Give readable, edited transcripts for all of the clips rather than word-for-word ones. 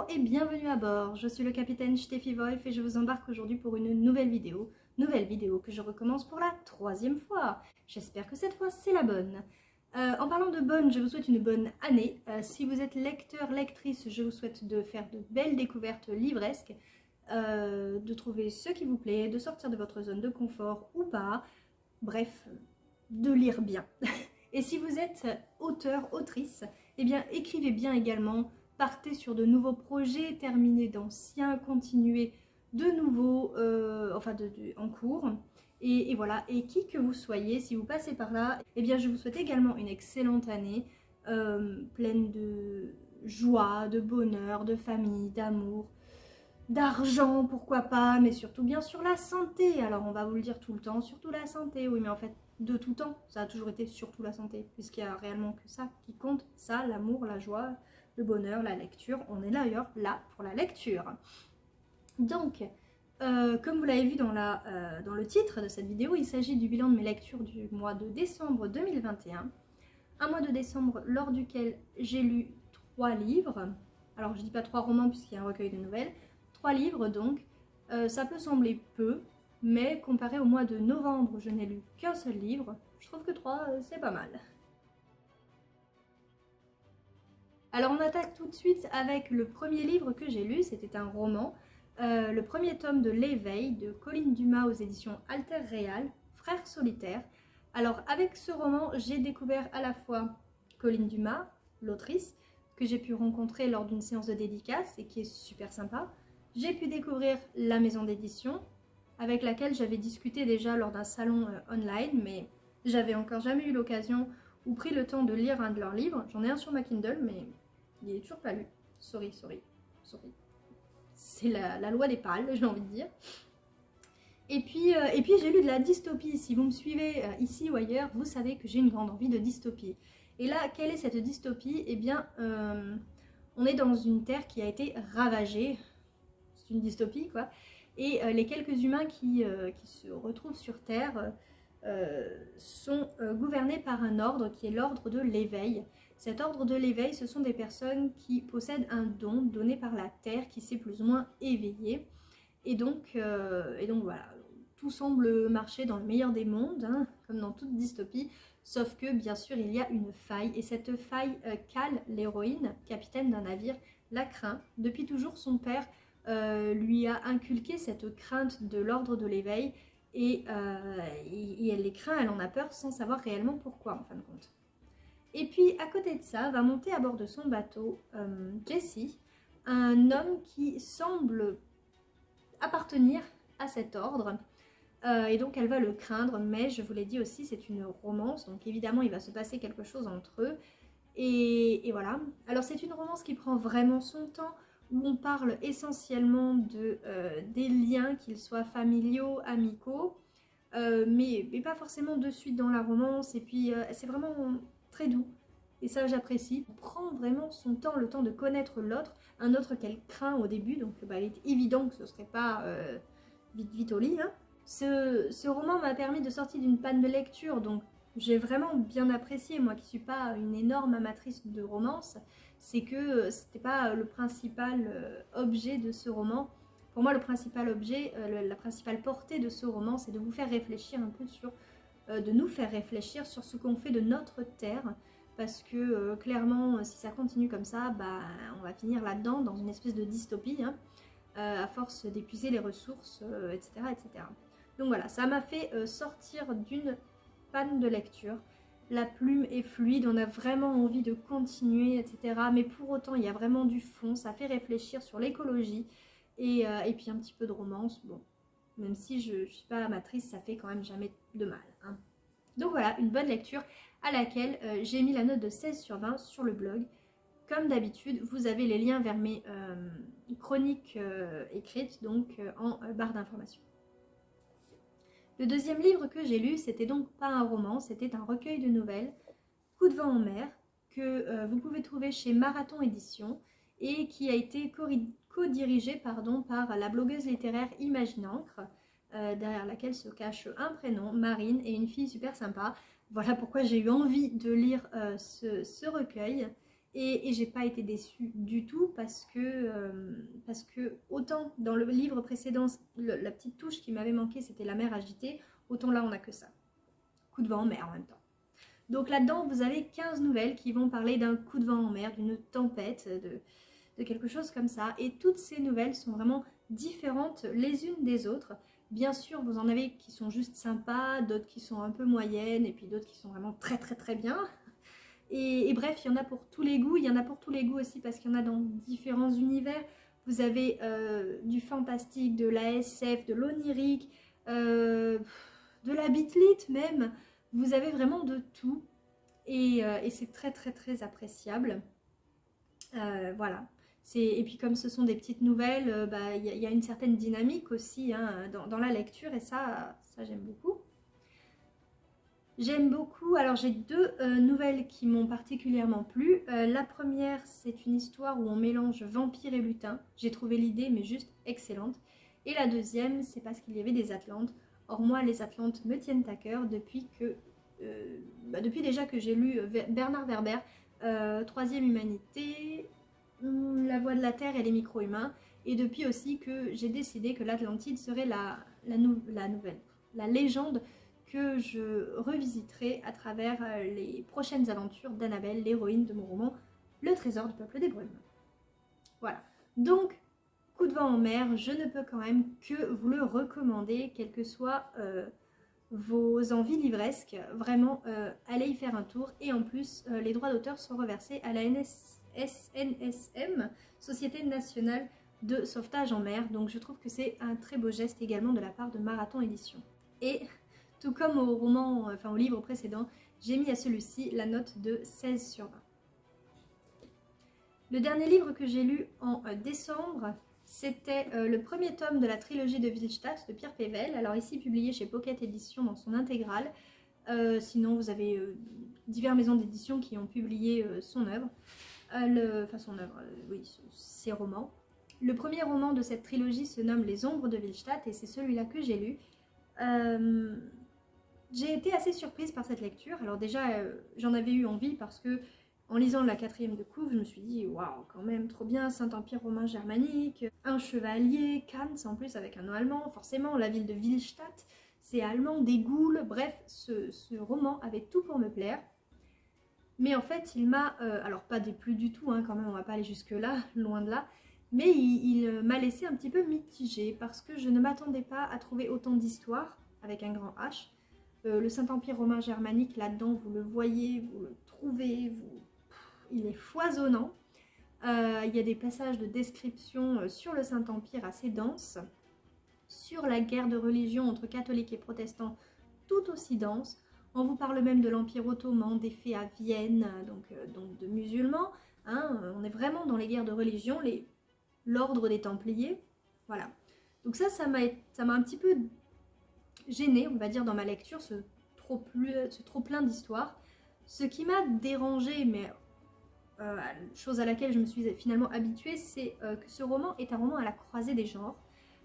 et bienvenue à bord, je suis le capitaine Steffi Wolf et je vous embarque aujourd'hui pour une nouvelle vidéo que je recommence pour la 3e fois. J'espère que cette fois c'est la bonne. En parlant de bonne, je vous souhaite une bonne année. Si vous êtes lecteur, lectrice, je vous souhaite de faire de belles découvertes livresques, de trouver ce qui vous plaît, de sortir de votre zone de confort ou pas, bref, de lire bien. Et si vous êtes auteur, autrice, eh bien écrivez bien également. Partez sur de nouveaux projets, terminez d'anciens, continuez de nouveaux en cours. Et voilà, et qui que vous soyez, si vous passez par là, eh bien je vous souhaite également une excellente année, pleine de joie, de bonheur, de famille, d'amour, d'argent, pourquoi pas, mais surtout bien sûr la santé. Alors on va vous le dire tout le temps, surtout la santé, oui mais en fait de tout temps, ça a toujours été surtout la santé, puisqu'il n'y a réellement que ça qui compte, ça, l'amour, la joie, le bonheur, la lecture. On est d'ailleurs là pour la lecture. Donc, comme vous l'avez vu dans le titre de cette vidéo, il s'agit du bilan de mes lectures du mois de décembre 2021. Un mois de décembre lors duquel j'ai lu 3 livres. Alors je dis pas 3 romans puisqu'il y a un recueil de nouvelles. 3 livres donc. Ça peut sembler peu, mais comparé au mois de novembre où je n'ai lu qu'un seul livre, je trouve que 3 c'est pas mal. Alors on attaque tout de suite avec le premier livre que j'ai lu, c'était un roman, le premier tome de L'Éveil de Colline Dumas aux éditions Alter Réal, Frères solitaires. Alors avec ce roman, j'ai découvert à la fois Colline Dumas, l'autrice, que j'ai pu rencontrer lors d'une séance de dédicace et qui est super sympa. J'ai pu découvrir la maison d'édition, avec laquelle j'avais discuté déjà lors d'un salon online, mais j'avais encore jamais eu l'occasion ou pris le temps de lire un de leurs livres. J'en ai un sur ma Kindle, mais il n'est toujours pas lu. Sorry. C'est la loi des pales, j'ai envie de dire. Et puis j'ai lu de la dystopie. Si vous me suivez ici ou ailleurs, vous savez que j'ai une grande envie de dystopie. Et là, quelle est cette dystopie? Eh bien, on est dans une terre qui a été ravagée. C'est une dystopie, quoi. Et les quelques humains qui se retrouvent sur Terre sont gouvernés par un ordre qui est l'ordre de l'éveil. Cet ordre de l'éveil, ce sont des personnes qui possèdent un don donné par la Terre qui s'est plus ou moins éveillé. Et donc voilà, tout semble marcher dans le meilleur des mondes, hein, comme dans toute dystopie, sauf que bien sûr il y a une faille, et cette faille, Cal, l'héroïne, capitaine d'un navire, la craint. Depuis toujours, son père lui a inculqué cette crainte de l'ordre de l'éveil, et elle les craint, elle en a peur sans savoir réellement pourquoi en fin de compte. Et puis à côté de ça, va monter à bord de son bateau Jesse, un homme qui semble appartenir à cet ordre, et donc elle va le craindre, mais je vous l'ai dit aussi, c'est une romance, donc évidemment il va se passer quelque chose entre eux, et voilà. Alors c'est une romance qui prend vraiment son temps, où on parle essentiellement des liens, qu'ils soient familiaux, amicaux, mais pas forcément de suite dans la romance, et puis c'est vraiment très doux, et ça j'apprécie. On prend vraiment son temps, le temps de connaître l'autre, un autre qu'elle craint au début, donc il est évident que ce serait pas vite au lit, hein. Ce roman m'a permis de sortir d'une panne de lecture, donc j'ai vraiment bien apprécié, moi qui suis pas une énorme amatrice de romance, c'est que c'était pas le principal objet de ce roman. Pour moi, le principal objet, la principale portée de ce roman, c'est de vous faire réfléchir un peu sur, de nous faire réfléchir sur ce qu'on fait de notre terre, parce que clairement, si ça continue comme ça, bah, on va finir là-dedans, dans une espèce de dystopie, hein, à force d'épuiser les ressources, etc., etc. Donc voilà, ça m'a fait sortir d'une panne de lecture. La plume est fluide, on a vraiment envie de continuer, etc. Mais pour autant, il y a vraiment du fond, ça fait réfléchir sur l'écologie, et puis un petit peu de romance. Bon, même si je ne suis pas amatrice, ça fait quand même jamais de mal, hein. Donc voilà, une bonne lecture à laquelle j'ai mis la note de 16/20 sur le blog. Comme d'habitude, vous avez les liens vers mes chroniques écrites, donc en barre d'informations. Le deuxième livre que j'ai lu, c'était donc pas un roman, c'était un recueil de nouvelles, Coup de vent en mer, que vous pouvez trouver chez Marathon Édition, et qui a été co-dirigé par la blogueuse littéraire Imaginancre, derrière laquelle se cache un prénom, Marine, et une fille super sympa. Voilà pourquoi j'ai eu envie de lire ce recueil. Et j'ai pas été déçue du tout parce que autant dans le livre précédent, la petite touche qui m'avait manqué, c'était la mer agitée, autant là on a que ça. Coup de vent en mer en même temps. Donc là-dedans, vous avez 15 nouvelles qui vont parler d'un coup de vent en mer, d'une tempête, de quelque chose comme ça. Et toutes ces nouvelles sont vraiment différentes les unes des autres. Bien sûr, vous en avez qui sont juste sympas, d'autres qui sont un peu moyennes, et puis d'autres qui sont vraiment très très très bien. Et bref, il y en a pour tous les goûts. Il y en a pour tous les goûts aussi parce qu'il y en a dans différents univers. Vous avez du fantastique, de la SF, de l'onirique, de la bitlite même. Vous avez vraiment de tout. Et c'est très très très appréciable. Voilà. Et puis comme ce sont des petites nouvelles, y a une certaine dynamique aussi hein, dans la lecture. Et ça j'aime beaucoup. J'aime beaucoup, alors j'ai deux nouvelles qui m'ont particulièrement plu. La première, c'est une histoire où on mélange vampire et lutin. J'ai trouvé l'idée, mais juste excellente. Et la deuxième, c'est parce qu'il y avait des Atlantes. Or moi, les Atlantes me tiennent à cœur depuis déjà que j'ai lu Bernard Werber, Troisième Humanité, La Voix de la Terre et les micro-humains. Et depuis aussi que j'ai décidé que l'Atlantide serait la légende que je revisiterai à travers les prochaines aventures d'Annabelle, l'héroïne de mon roman Le Trésor du Peuple des Brumes. Voilà. Donc, Coup de vent en mer, je ne peux quand même que vous le recommander, quelles que soient vos envies livresques. Vraiment, allez y faire un tour. Et en plus, les droits d'auteur sont reversés à la SNSM, Société Nationale de Sauvetage en Mer. Donc je trouve que c'est un très beau geste également de la part de Marathon Édition. Et tout comme au livre précédent, j'ai mis à celui-ci la note de 16/20. Le dernier livre que j'ai lu en décembre, c'était le premier tome de la trilogie de Willstadt de Pierre Pével. Alors ici publié chez Pocket Édition dans son intégrale. Sinon vous avez diverses maisons d'édition qui ont publié son œuvre. Ses romans. Le premier roman de cette trilogie se nomme Les Ombres de Willstadt et c'est celui-là que j'ai lu. J'ai été assez surprise par cette lecture. Alors déjà, j'en avais eu envie parce que en lisant la 4e de couve, je me suis dit waouh, quand même trop bien, Saint-Empire romain germanique, un chevalier, Cannes en plus avec un nom allemand, forcément la ville de Willstadt, c'est allemand, des Gaules, bref, ce roman avait tout pour me plaire. Mais en fait, il m'a, alors pas déplu du tout, hein, quand même, on va pas aller jusque là, loin de là, mais il m'a laissé un petit peu mitigée parce que je ne m'attendais pas à trouver autant d'histoires avec un grand H. Le Saint-Empire romain germanique, là-dedans, vous le voyez, vous le trouvez, il est foisonnant. Il y a des passages de description sur le Saint-Empire assez denses, sur la guerre de religion entre catholiques et protestants tout aussi dense. On vous parle même de l'Empire ottoman, des faits à Vienne, donc de musulmans. Hein, on est vraiment dans les guerres de religion, l'ordre des Templiers. Voilà. Donc ça m'a un petit peu gênée, on va dire, dans ma lecture, ce trop plein d'histoires. Ce qui m'a dérangée, mais chose à laquelle je me suis finalement habituée, c'est que ce roman est un roman à la croisée des genres.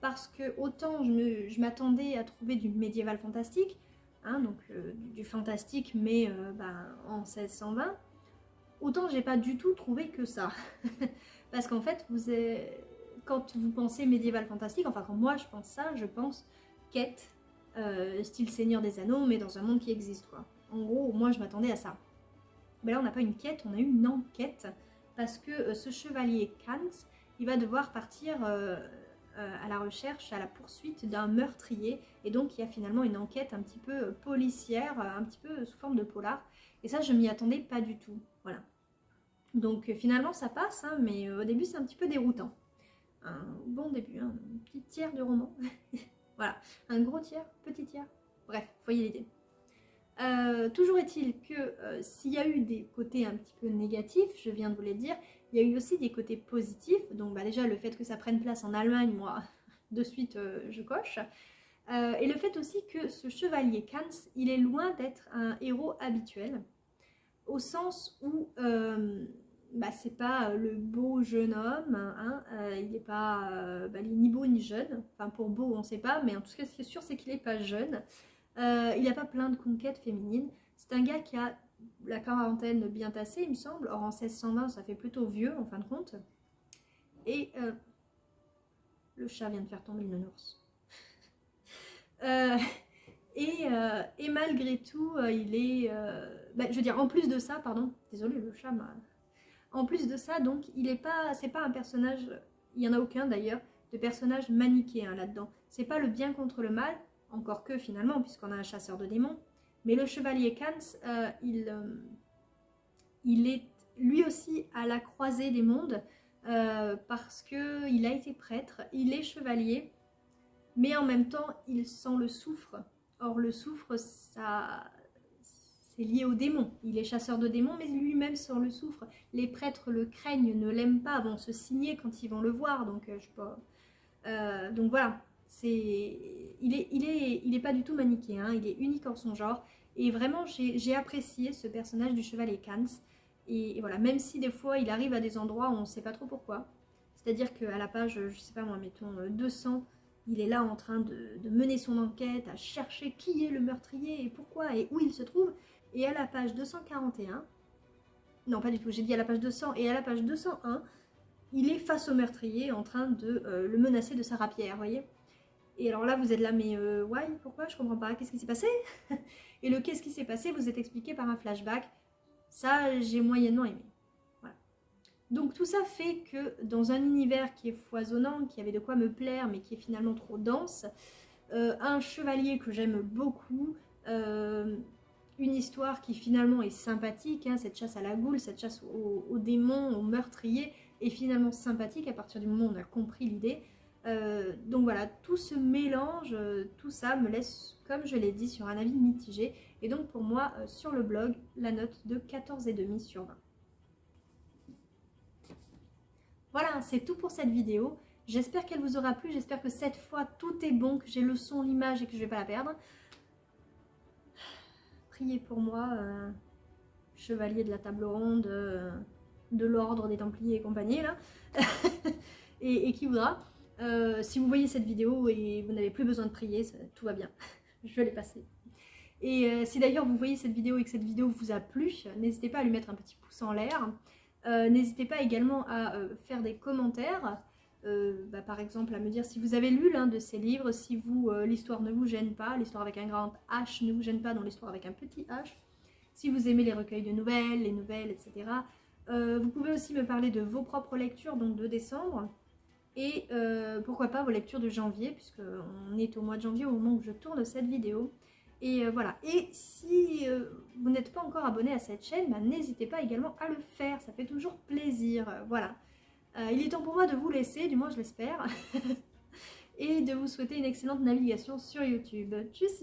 Parce que autant je m'attendais à trouver du médiéval fantastique, hein, donc du fantastique mais en 1620, autant j'ai pas du tout trouvé que ça. Parce qu'en fait, quand vous pensez médiéval fantastique, enfin quand moi je pense ça, je pense quête, style Seigneur des Anneaux, mais dans un monde qui existe quoi. En gros, moi je m'attendais à ça. Mais là on n'a pas une quête, on a une enquête, parce que ce chevalier Kant, il va devoir partir à la recherche, à la poursuite d'un meurtrier, et donc il y a finalement une enquête un petit peu policière, un petit peu sous forme de polar, et ça je m'y attendais pas du tout, voilà. Donc finalement ça passe, hein, mais au début c'est un petit peu déroutant. Un bon début, hein, un petit tiers de roman, voilà, un gros tiers, petit tiers, bref, voyez l'idée. Toujours est-il que s'il y a eu des côtés un petit peu négatifs, je viens de vous les dire, il y a eu aussi des côtés positifs. Donc déjà le fait que ça prenne place en Allemagne, moi de suite je coche. Et le fait aussi que ce chevalier Kans, il est loin d'être un héros habituel, au sens où c'est pas le beau jeune homme, hein, il n'est pas ni beau ni jeune. Enfin pour beau on sait pas, mais en tout cas ce qui est sûr c'est qu'il n'est pas jeune. Il n'a pas plein de conquêtes féminines. C'est un gars qui a la quarantaine bien tassée, il me semble. Or en 1620, ça fait plutôt vieux en fin de compte. Et le chat vient de faire tomber le nounours. Et malgré tout, il est... je veux dire, en plus de ça, pardon, désolé, le chat m'a... En plus de ça, donc, il est pas... C'est pas un personnage... Il n'y en a aucun d'ailleurs, de personnage manichéen là-dedans. C'est pas le bien contre le mal, encore que finalement, puisqu'on a un chasseur de démons. Mais le chevalier Kans, il est lui aussi à la croisée des mondes, parce qu'il a été prêtre, il est chevalier, mais en même temps, il sent le soufre. Or, le soufre, ça, c'est lié au démon. Il est chasseur de démons, mais lui-même sent le soufre. Les prêtres le craignent, ne l'aiment pas, vont se signer quand ils vont le voir. Donc, je sais pas. Donc voilà, il est pas du tout manichéen, il est unique en son genre. Et vraiment, j'ai apprécié ce personnage du chevalier Kans. Et voilà, même si des fois, il arrive à des endroits où on ne sait pas trop pourquoi. C'est-à-dire qu'à la page, je sais pas moi, mettons 200, il est là en train de mener son enquête, à chercher qui est le meurtrier et pourquoi et où il se trouve. Et à la page 241, non pas du tout, j'ai dit à la page 200, et à la page 201, il est face au meurtrier en train de le menacer de sa rapière, vous voyez. Et alors là, vous êtes là, mais why, pourquoi, je comprends pas, qu'est-ce qui s'est passé? Et le qu'est-ce qui s'est passé vous est expliqué par un flashback. Ça, j'ai moyennement aimé. Voilà. Donc tout ça fait que dans un univers qui est foisonnant, qui avait de quoi me plaire, mais qui est finalement trop dense, un chevalier que j'aime beaucoup, une histoire qui finalement est sympathique, hein, cette chasse à la goule, cette chasse aux démons, aux meurtriers, est finalement sympathique à partir du moment où on a compris l'idée. Donc voilà, tout ce mélange, tout ça me laisse, comme je l'ai dit, sur un avis mitigé. Et donc pour moi, sur le blog, la note de 14,5 sur 20. Voilà, c'est tout pour cette vidéo. J'espère qu'elle vous aura plu, j'espère que cette fois tout est bon, que j'ai le son, l'image et que je ne vais pas la perdre. Priez pour moi, chevalier de la table ronde, de l'ordre des Templiers et compagnie, là, et qui voudra. Si vous voyez cette vidéo et vous n'avez plus besoin de prier, tout va bien, je vais les passer. Et si d'ailleurs vous voyez cette vidéo et que cette vidéo vous a plu, n'hésitez pas à lui mettre un petit pouce en l'air. N'hésitez pas également à faire des commentaires, par exemple à me dire si vous avez lu l'un de ces livres, si l'histoire ne vous gêne pas, l'histoire avec un grand H ne vous gêne pas dans l'histoire avec un petit H, si vous aimez les recueils de nouvelles, les nouvelles, etc. Vous pouvez aussi me parler de vos propres lectures, donc de décembre, et pourquoi pas vos lectures de janvier, puisqu'on est au mois de janvier au moment où je tourne cette vidéo. Et voilà, et si vous n'êtes pas encore abonné à cette chaîne, n'hésitez pas également à le faire, ça fait toujours plaisir, voilà. Il est temps pour moi de vous laisser, du moins je l'espère, et de vous souhaiter une excellente navigation sur YouTube. Tchuss!